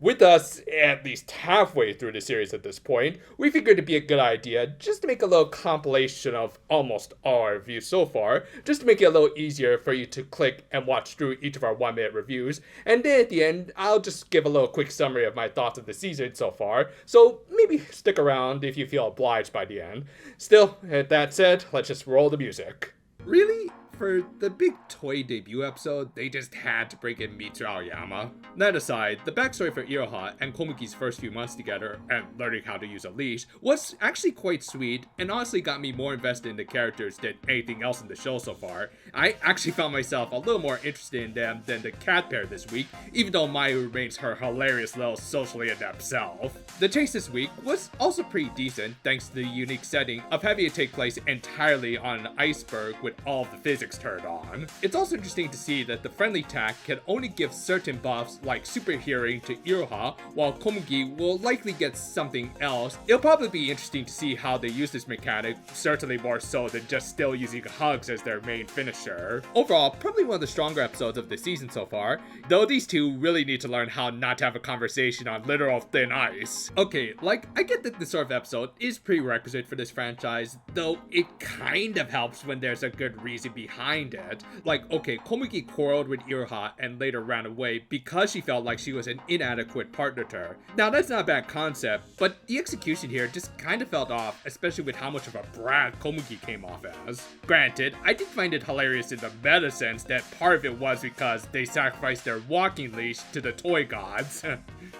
With us at least halfway through the series at this point, we figured it'd be a good idea just to make a little compilation of almost all our reviews so far, just to make it a little easier for you to click and watch through each of our 1 minute reviews. And then at the end, I'll just give a little quick summary of my thoughts of the season so far, so maybe stick around if you feel obliged by the end. Still, with that said, let's just roll the music. Really? For the big toy debut episode, they just had to bring in Mitsu Aoyama. That aside, the backstory for Iroha and Komugi's first few months together and learning how to use a leash was actually quite sweet and honestly got me more invested in the characters than anything else in the show so far. I actually found myself a little more interested in them than the cat pair this week, even though Mayu remains her hilarious little socially adept self. The chase this week was also pretty decent thanks to the unique setting of having it take place entirely on an iceberg with all of the physics turned on. It's also interesting to see that the friendly tack can only give certain buffs like super hearing to Iroha, while Komugi will likely get something else. It'll probably be interesting to see how they use this mechanic, certainly more so than just still using hugs as their main finisher. Overall, probably one of the stronger episodes of the season so far, though these two really need to learn how not to have a conversation on literal thin ice. Okay, like, I get that this sort of episode is prerequisite for this franchise, though it kind of helps when there's a good reason behind it. Like, okay, Komugi quarreled with Iroha and later ran away because she felt like she was an inadequate partner to her. Now, that's not a bad concept, but the execution here just kind of felt off, especially with how much of a brat Komugi came off as. Granted, I did find it hilarious in the meta sense that part of it was because they sacrificed their walking leash to the toy gods.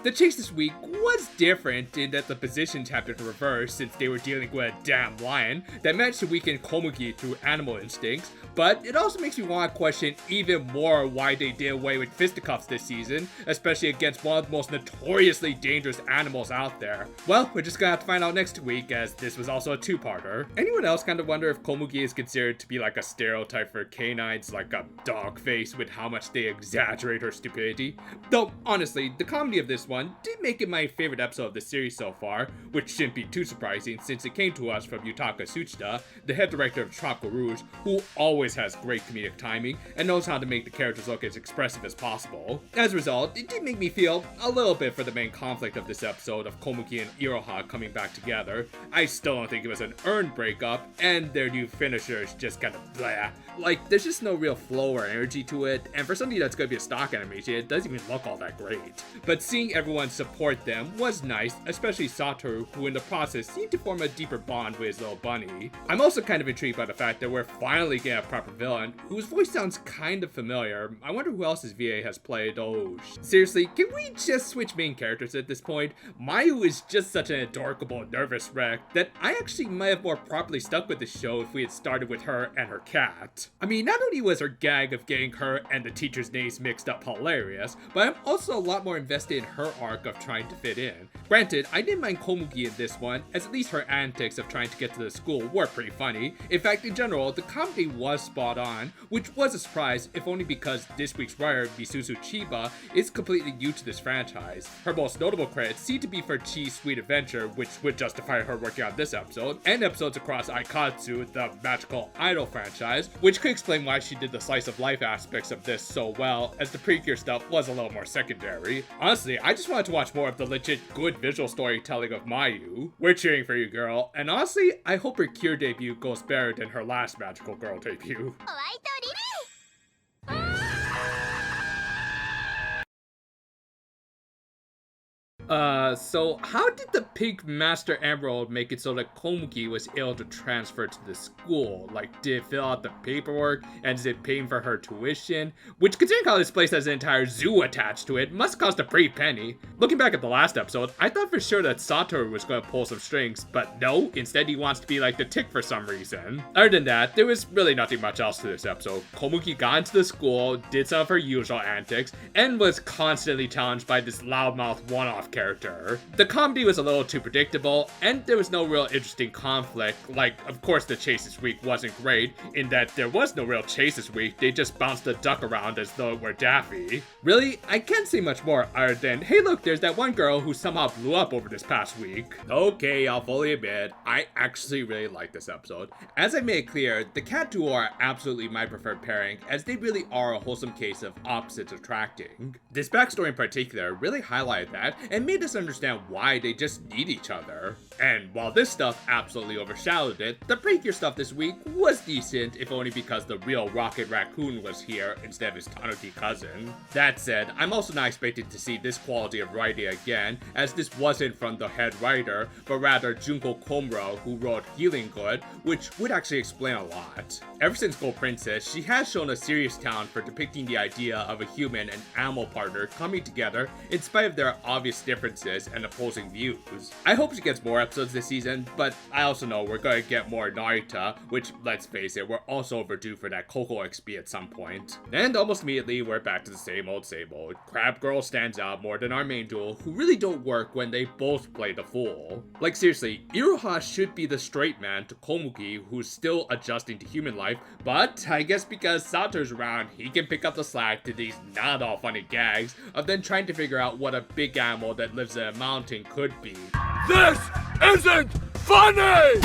The chase this week was different in that the positions happened to reverse since they were dealing with a damn lion that managed to weaken Komugi through animal instincts, but it also makes me want to question even more why they did away with fisticuffs this season, especially against one of the most notoriously dangerous animals out there. Well, we're just gonna have to find out next week, as this was also a two-parter. Anyone else kind of wonder if Komugi is considered to be like a stereotype for canines, like a dog face with how much they exaggerate her stupidity? Though, honestly, the comedy of this one did make it my favorite episode of the series so far, which shouldn't be too surprising since it came to us from Yutaka Tsuchida, the head director of Tropical Rouge, who always has great comedic timing and knows how to make the characters look as expressive as possible. As a result, it did make me feel a little bit for the main conflict of this episode of Komugi and Iroha coming back together. I still don't think it was an earned breakup, and their new finisher is just kind of blah. Like, there's just no real flow or energy to it, and for something that's gonna be a stock animation, it doesn't even look all that great. But seeing everyone support them was nice, especially Satoru, who in the process seemed to form a deeper bond with his little bunny. I'm also kind of intrigued by the fact that we're finally getting a proper villain, whose voice sounds kind of familiar. I wonder who else's VA has played. Oh, seriously, can we just switch main characters at this point? Mayu is just such an adorable, nervous wreck that I actually might have more properly stuck with the show if we had started with her and her cat. I mean, not only was her gag of getting her and the teacher's names mixed up hilarious, but I'm also a lot more invested in her arc of trying to fit in. Granted, I didn't mind Komugi in this one, as at least her antics of trying to get to the school were pretty funny. In fact, in general, the comedy was spot on, which was a surprise, if only because this week's writer, Misuzu Chiba, is completely new to this franchise. Her most notable credits seem to be for Chi's Sweet Adventure, which would justify her working on this episode, and episodes across Aikatsu, the magical idol franchise, which could explain why she did the slice of life aspects of this so well, as the Precure stuff was a little more secondary. Honestly, I just wanted to watch more of the legit good visual storytelling of Mayu. We're cheering for you, girl, and honestly, I hope her Cure debut goes better than her last Magical Girl debut. So how did the Pink Master Emerald make it so that Komugi was able to transfer to the school? Like, did it fill out the paperwork, and is it paying for her tuition? Which, considering how this place has an entire zoo attached to it, must cost a pretty penny. Looking back at the last episode, I thought for sure that Satoru was going to pull some strings, but no, instead he wants to be like the Tick for some reason. Other than that, there was really nothing much else to this episode. Komugi got into the school, did some of her usual antics, and was constantly challenged by this loudmouth one-off character. The comedy was a little too predictable, and there was no real interesting conflict. Like, of course the chase this week wasn't great, in that there was no real chase this week, they just bounced the duck around as though it were Daffy. Really, I can't say much more other than, hey look, there's that one girl who somehow blew up over this past week. Okay, I'll fully admit, I actually really like this episode. As I made clear, the cat duo are absolutely my preferred pairing, as they really are a wholesome case of opposites attracting. This backstory in particular really highlighted that, and made us understand why they just need each other. And while this stuff absolutely overshadowed it, the Precure stuff this week was decent, if only because the real Rocket Raccoon was here instead of his Tanuki cousin. That said, I'm also not expecting to see this quality of writing again, as this wasn't from the head writer, but rather Junko Komuro, who wrote Healing Good, which would actually explain a lot. Ever since Gold Princess, she has shown a serious talent for depicting the idea of a human and animal partner coming together in spite of their obvious differences and opposing views. I hope she gets more episodes this season, but I also know we're going to get more Narita, which, let's face it, we're also overdue for that Coco XP at some point. And almost immediately, we're back to the same old same old. Crab Girl stands out more than our main duo, who really don't work when they both play the fool. Like seriously, Iroha should be the straight man to Komugi, who's still adjusting to human life, but I guess because Sato's around, he can pick up the slack to these not all funny gags of then trying to figure out what a big animal that lives in a mountain could be. This isn't funny!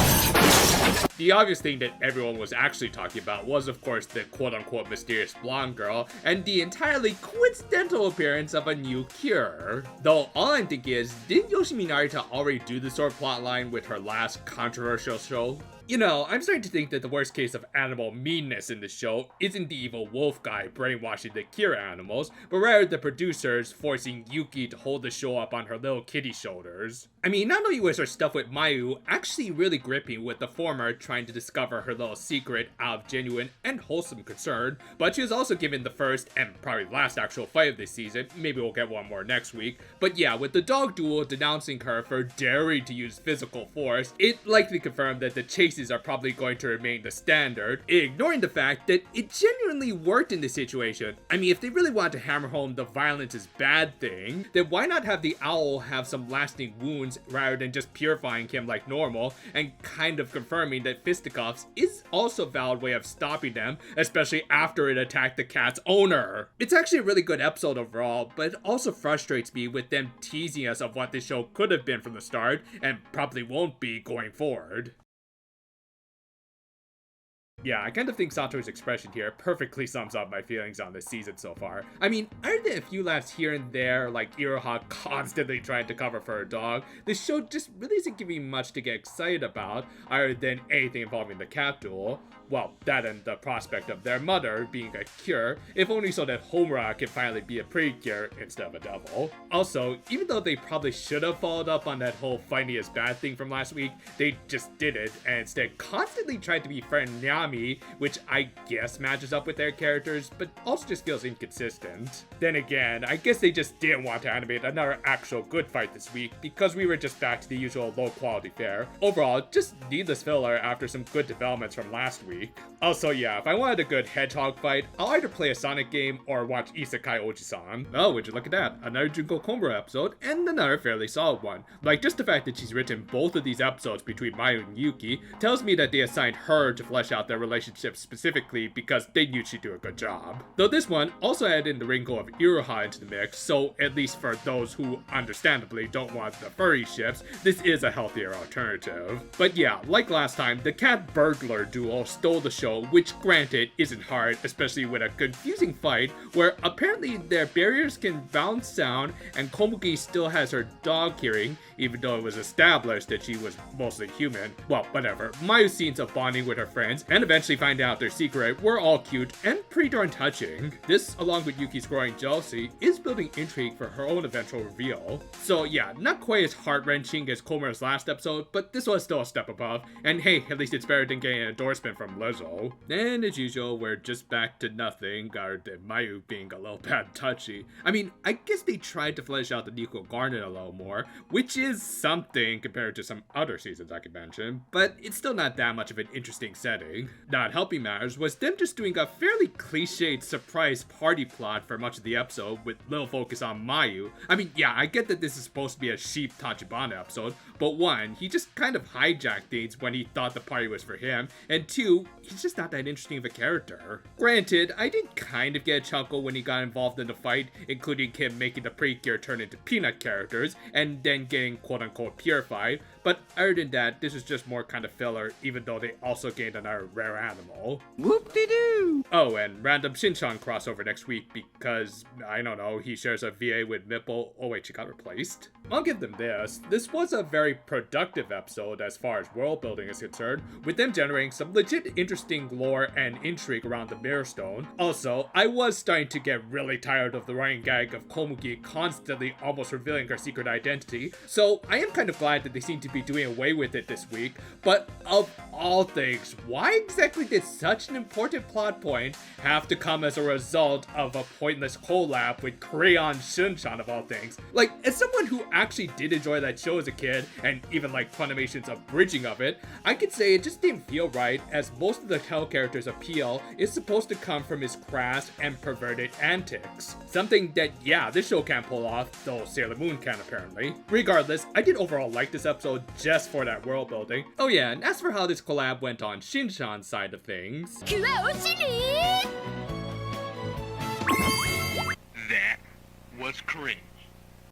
The obvious thing that everyone was actually talking about was, of course, the quote-unquote mysterious blonde girl, and the entirely coincidental appearance of a new cure. Though all I'm thinking is, didn't Yoshimi Narita already do this sort of plotline with her last controversial show? You know, I'm starting to think that the worst case of animal meanness in the show isn't the evil wolf guy brainwashing the cure animals, but rather the producers forcing Yuki to hold the show up on her little kitty shoulders. I mean, not only was her stuff with Mayu actually really gripping, with the former trying to discover her little secret out of genuine and wholesome concern, but she was also given the first and probably last actual fight of this season. Maybe we'll get one more next week. But yeah, with the dog duel denouncing her for daring to use physical force, it likely confirmed that the chases are probably going to remain the standard, ignoring the fact that it genuinely worked in this situation. I mean, if they really wanted to hammer home the violence is bad thing, then why not have the owl have some lasting wounds rather than just purifying him like normal, and kind of confirming that fisticuffs is also a valid way of stopping them, especially after it attacked the cat's owner. It's actually a really good episode overall, but it also frustrates me with them teasing us of what this show could have been from the start, and probably won't be going forward. Yeah, I kind of think Sato's expression here perfectly sums up my feelings on this season so far. I mean, other than a few laughs here and there, like Iroha constantly trying to cover for her dog, this show just really isn't giving me much to get excited about, other than anything involving the cat duel. Well, that and the prospect of their mother being a cure, if only so that Homura can finally be a Precure instead of a devil. Also, even though they probably should have followed up on that whole fighting is bad thing from last week, they just didn't, and instead constantly tried to be friend Nyami, which I guess matches up with their characters, but also just feels inconsistent. Then again, I guess they just didn't want to animate another actual good fight this week, because we were just back to the usual low quality fare. Overall, just needless filler after some good developments from last week. Also, yeah, if I wanted a good hedgehog fight, I'll either play a Sonic game or watch Isekai Oji-san. Oh, would you look at that? Another Junko Komuro episode, and another fairly solid one. Like, just the fact that she's written both of these episodes between Mayu and Yuki tells me that they assigned her to flesh out their relationship specifically because they knew she'd do a good job. Though this one also added in the wrinkle of Iroha into the mix, so at least for those who understandably don't want the furry ships, this is a healthier alternative. But yeah, like last time, the cat burglar duel stole the show, which granted isn't hard, especially with a confusing fight where apparently their barriers can bounce sound and Komugi still has her dog hearing, even though it was established that she was mostly human. Well, whatever. Mayu's scenes of bonding with her friends and eventually finding out their secret were all cute and pretty darn touching. This, along with Yuki's growing jealousy, is building intrigue for her own eventual reveal. So yeah, not quite as heart-wrenching as Komura's last episode, but this was still a step above, and hey, at least it's better than getting an endorsement from Lizzo. And as usual, we're just back to nothing, or Mayu being a little bad touchy. I mean, I guess they tried to flesh out the Nico Garnet a little more, which is something compared to some other seasons I could mention, but it's still not that much of an interesting setting. Not helping matters was them just doing a fairly cliched surprise party plot for much of the episode with little focus on Mayu. I mean, yeah, I get that this is supposed to be a sheep Tachibana episode, but one, he just kind of hijacked things when he thought the party was for him, and two, he's just not that interesting of a character. Granted, I did kind of get a chuckle when he got involved in the fight, including him making the Precure turn into peanut characters, and then getting quote-unquote purified, but other than that, this is just more kind of filler, even though they also gained another rare animal. Whoop-de-doo! Oh, and random Shinchan crossover next week because, I don't know, he shares a VA with Mipple. Oh wait, she got replaced? I'll give them this. This was a very productive episode as far as world building is concerned, with them generating some legit interesting lore and intrigue around the Mirror Stone. Also, I was starting to get really tired of the running gag of Komugi constantly almost revealing her secret identity, so I am kind of glad that they seem to be doing away with it this week, but of all things, why exactly did such an important plot point have to come as a result of a pointless collab with Crayon Shinchan of all things? Like, as someone who actually did enjoy that show as a kid, and even like Funimation's abridging of it, I could say it just didn't feel right, as most of the Tell character's appeal is supposed to come from his crass and perverted antics. Something that, yeah, this show can't pull off, though Sailor Moon can apparently. Regardless, I did overall like this episode just for that world building. Oh yeah, and as for how this collab went on Shinchan's side of things, That was cringe.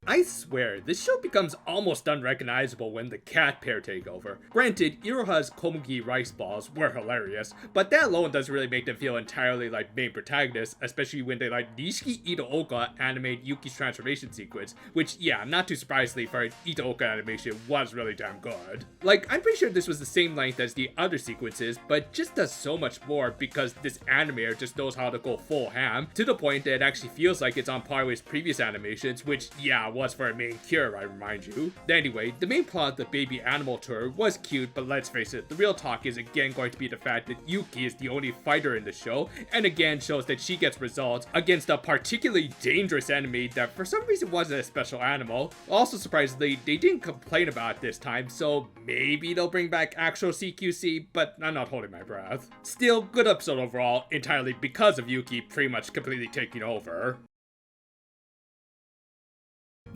I swear, this show becomes almost unrecognizable when the cat pair take over. Granted, Iroha's Komugi rice balls were hilarious, but that alone doesn't really make them feel entirely like main protagonists, especially when they like Nishiki Itaoka animate Yuki's transformation sequence, which, yeah, not too surprisingly for an Itaoka animation, was really damn good. Like, I'm pretty sure this was the same length as the other sequences, but just does so much more because this animator just knows how to go full ham, to the point that it actually feels like it's on par with his previous animations, which, yeah, was for a main cure, I remind you. Anyway, the main plot of the baby animal tour was cute, but let's face it, the real talk is again going to be the fact that Yuki is the only fighter in the show, and again shows that she gets results against a particularly dangerous enemy that for some reason wasn't a special animal. Also surprisingly, they didn't complain about it this time, so maybe they'll bring back actual CQC, but I'm not holding my breath. Still, good episode overall, entirely because of Yuki pretty much completely taking over.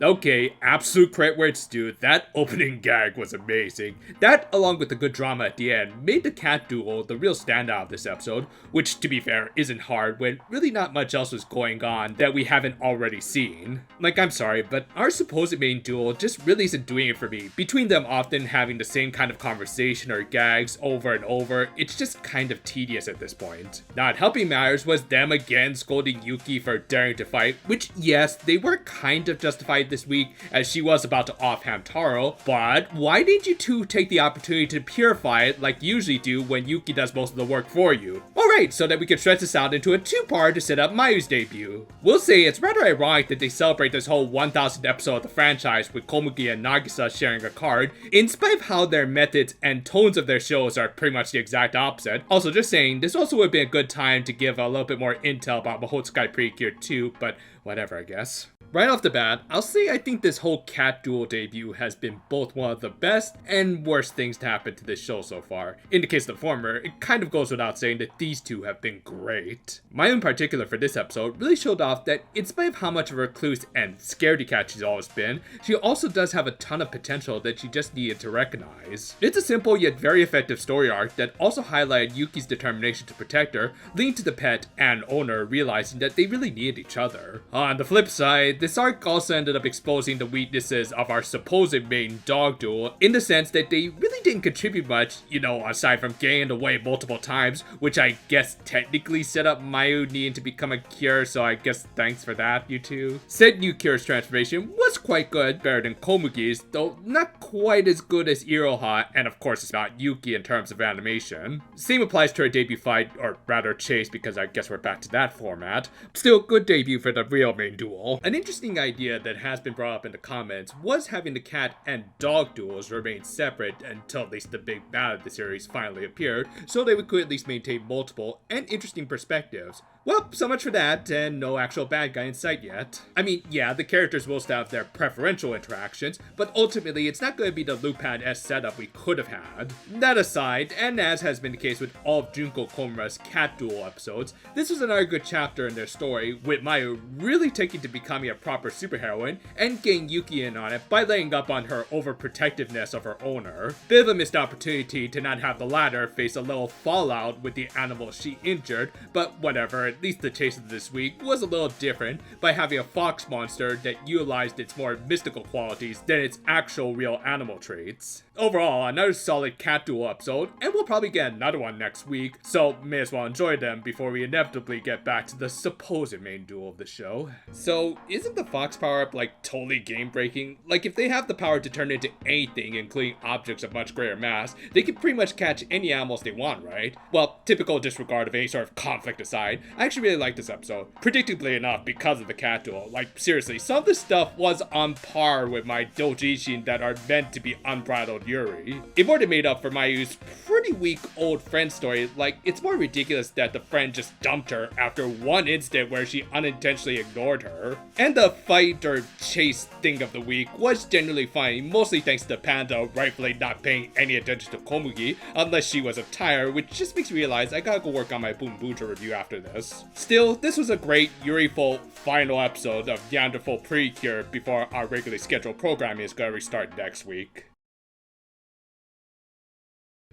Okay, absolute credit where it's due, that opening gag was amazing. That, along with the good drama at the end, made the cat duel the real standout of this episode, which, to be fair, isn't hard when really not much else was going on that we haven't already seen. Like, I'm sorry, but our supposed main duel just really isn't doing it for me. Between them often having the same kind of conversation or gags over and over, it's just kind of tedious at this point. Not helping matters was them again scolding Yuki for daring to fight, which, yes, they were kind of justified this week as she was about to offhand Taro, but why didn't you two take the opportunity to purify it like you usually do when Yuki does most of the work for you? Alright, so that we can stretch this out into a two-part to set up Mayu's debut. We'll say it's rather ironic that they celebrate this whole 1000th episode of the franchise with Komugi and Nagisa sharing a card, in spite of how their methods and tones of their shows are pretty much the exact opposite. Also, just saying, this also would have been a good time to give a little bit more intel about Mahotsukai Precure 2, but whatever, I guess. Right off the bat, I'll say I think this whole cat duel debut has been both one of the best and worst things to happen to this show so far. In the case of the former, it kind of goes without saying that these two have been great. Mayu in particular for this episode really showed off that in spite of how much of a recluse and scaredy cat she's always been, she also does have a ton of potential that she just needed to recognize. It's a simple yet very effective story arc that also highlighted Yuki's determination to protect her, leading to the pet and owner realizing that they really needed each other. On the flip side, this arc also ended up exposing the weaknesses of our supposed main dog duel, in the sense that they really didn't contribute much, you know, aside from getting in the way multiple times, which I guess technically set up Mayu needing to become a cure, so I guess thanks for that, you two. Said new cure's transformation was quite good, better than Komugi's, though not quite as good as Iroha, and of course it's not Yuki in terms of animation. Same applies to her debut fight, or rather chase, because I guess we're back to that format. Still, good debut for the real main duel. An interesting idea that has been brought up in the comments was having the cat and dog duels remain separate until until at least the big bad of the series finally appeared, so they could at least maintain multiple and interesting perspectives. Well, so much for that, and no actual bad guy in sight yet. I mean, yeah, the characters will still have their preferential interactions, but ultimately it's not going to be the Lupin-esque setup we could have had. That aside, and as has been the case with all of Junko Komura's cat duel episodes, this was another good chapter in their story, with Mayu really taking to becoming a proper superheroine, and getting Yuki in on it by laying up on her overprotectiveness of her owner. Bit of a missed opportunity to not have the latter face a little fallout with the animal she injured, but whatever. At least the chase of this week was a little different by having a fox monster that utilized its more mystical qualities than its actual real animal traits. Overall, another solid cat duel episode, and we'll probably get another one next week, so may as well enjoy them before we inevitably get back to the supposed main duel of the show. So, isn't the fox power-up like totally game-breaking? Like, if they have the power to turn into anything, including objects of much greater mass, they can pretty much catch any animals they want, right? Well, typical disregard of any sort of conflict aside, I actually really like this episode. Predictably enough, because of the cat duel. Like, seriously, some of this stuff was on par with my doujinshi that are meant to be unbridled Yuri. It more than made up for Mayu's pretty weak old friend story. Like, it's more ridiculous that the friend just dumped her after one instant where she unintentionally ignored her. And the fight or chase thing of the week was generally fine, mostly thanks to Panda rightfully not paying any attention to Komugi unless she was a tire, which just makes me realize I gotta go work on my Boom Booter review after this. Still, this was a great Yuri-ful final episode of Neanderthal Precure before our regularly scheduled programming is gonna restart next week.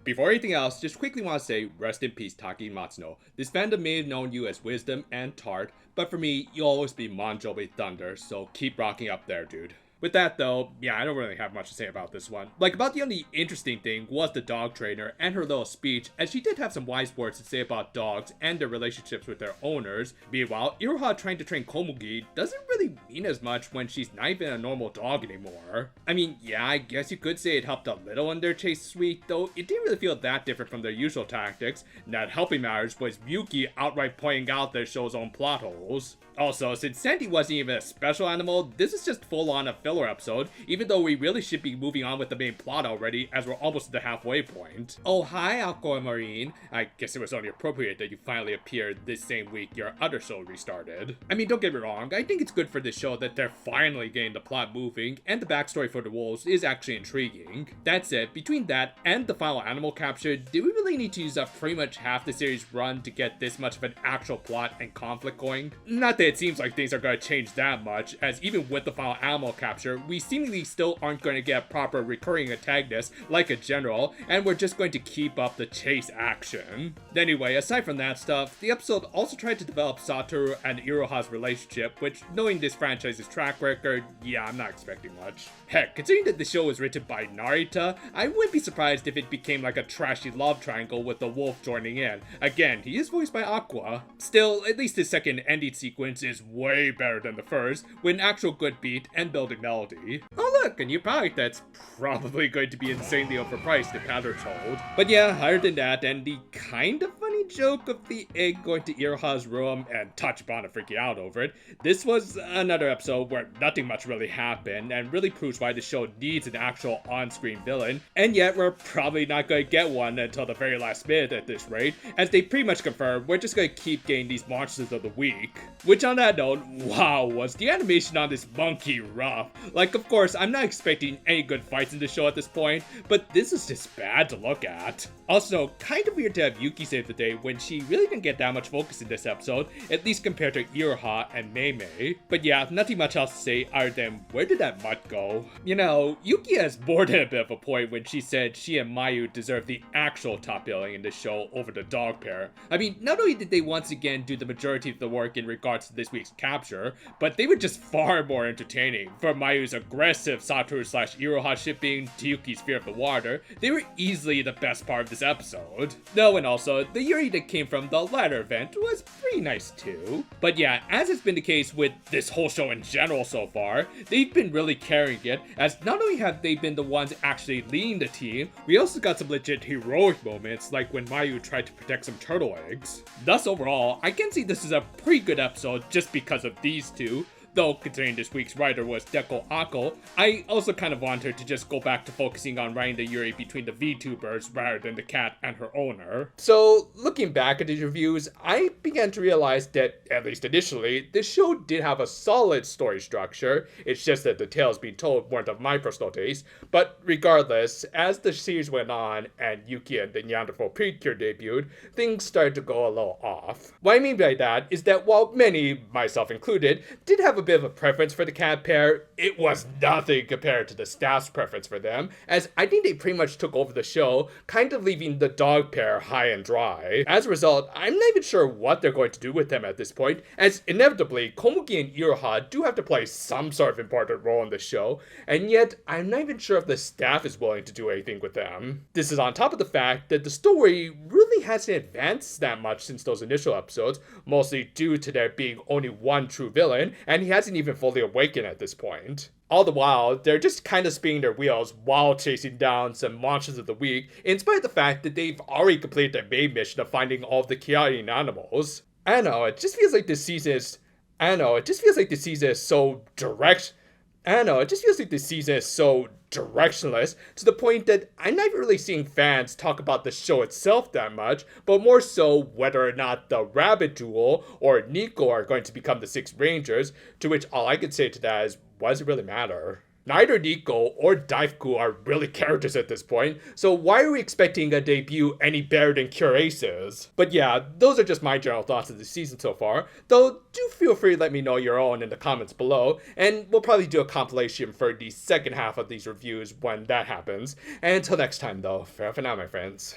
Before anything else, just quickly want to say, rest in peace Taki Matsuno. This fandom may have known you as Wisdom and Tart, but for me, you'll always be Monjobi Thunder, so keep rocking up there, dude. With that though, yeah, I don't really have much to say about this one. Like, about the only interesting thing was the dog trainer and her little speech, as she did have some wise words to say about dogs and their relationships with their owners. Meanwhile, Iroha trying to train Komugi doesn't really mean as much when she's not even a normal dog anymore. I mean, yeah, I guess you could say it helped a little in their chase suite, though it didn't really feel that different from their usual tactics. Not helping matters was Yuki outright pointing out the show's own plot holes. Also, since Sandy wasn't even a special animal, this is just full on a filler episode, even though we really should be moving on with the main plot already, as we're almost at the halfway point. Oh hi, Aquamarine. I guess it was only appropriate that you finally appeared this same week your other show restarted. I mean, don't get me wrong, I think it's good for this show that they're finally getting the plot moving, and the backstory for the wolves is actually intriguing. That said, between that and the final animal capture, did we really need to use up pretty much half the series run to get this much of an actual plot and conflict going? Not that it seems like things are going to change that much, as even with the final animal capture, we seemingly still aren't going to get proper recurring antagonist like a general, and we're just going to keep up the chase action. Anyway, aside from that stuff, the episode also tried to develop Satoru and Iroha's relationship, which, knowing this franchise's track record, yeah, I'm not expecting much. Heck, considering that the show was written by Narita, I wouldn't be surprised if it became like a trashy love triangle with the wolf joining in. Again, he is voiced by Aqua. Still, at least his second ending sequence is way better than the first, with an actual good beat and building melody. Oh look, a new product that's probably going to be insanely overpriced if patterns hold. But yeah, other than that, and the kind of funny joke of the egg going to Iroha's room and Tachibana freaking out over it, this was another episode where nothing much really happened, and really proves why the show needs an actual on-screen villain, and yet we're probably not going to get one until the very last minute at this rate, as they pretty much confirm we're just going to keep getting these monsters of the week. Which on that note, wow, was the animation on this monkey rough. Like, of course, I'm not expecting any good fights in the show at this point, but this is just bad to look at. Also, kind of weird to have Yuki save the day when she really didn't get that much focus in this episode, at least compared to Iroha and Meimei. But yeah, nothing much else to say other than where did that mutt go? You know, Yuki has more than a bit of a point when she said she and Mayu deserve the actual top billing in this show over the dog pair. I mean, not only did they once again do the majority of the work in regards to this week's capture, but they were just far more entertaining. From Mayu's aggressive Satoru/Iroha shipping to Yuki's fear of the water, they were easily the best part of this episode. No, and also, the Yuri that came from the latter event was pretty nice too. But yeah, as has been the case with this whole show in general so far, they've been really carrying it, as not only have they been the ones actually leading the team, we also got some legit heroic moments, like when Mayu tried to protect some turtle eggs. Thus overall, I can see this is a pretty good episode just because of these two, Though, considering this week's writer was Deko Ako, I also kind of want her to just go back to focusing on writing the Yuri between the VTubers rather than the cat and her owner. So, looking back at these reviews, I began to realize that, at least initially, the show did have a solid story structure. It's just that the tales being told weren't of my personal taste. But regardless, as the series went on and Yuki and the Neanderthal Precure debuted, things started to go a little off. What I mean by that is that while many, myself included, did have a bit of a preference for the cat pair, it was nothing compared to the staff's preference for them, as I think they pretty much took over the show, kind of leaving the dog pair high and dry. As a result, I'm not even sure what they're going to do with them at this point, as inevitably, Komugi and Iroha do have to play some sort of important role in the show, and yet I'm not even sure if the staff is willing to do anything with them. This is on top of the fact that the story really hasn't advanced that much since those initial episodes, mostly due to there being only one true villain, and he hasn't even fully awakened at this point. All the while, they're just kind of spinning their wheels while chasing down some monsters of the week, in spite of the fact that they've already completed their main mission of finding all of the Kiaran animals. I don't know, it just feels like this season is... so direct... it just feels like this season is so directionless to the point that I'm not even really seeing fans talk about the show itself that much, but more so whether or not the Rabbit Duel or Nico are going to become the Six Rangers, to which all I could say to that is, what does it really matter? Neither Nico or Daifku are really characters at this point, so why are we expecting a debut any better than Curace's? But yeah, those are just my general thoughts of the season so far, though do feel free to let me know your own in the comments below, and we'll probably do a compilation for the second half of these reviews when that happens. And until next time though, farewell for now my friends.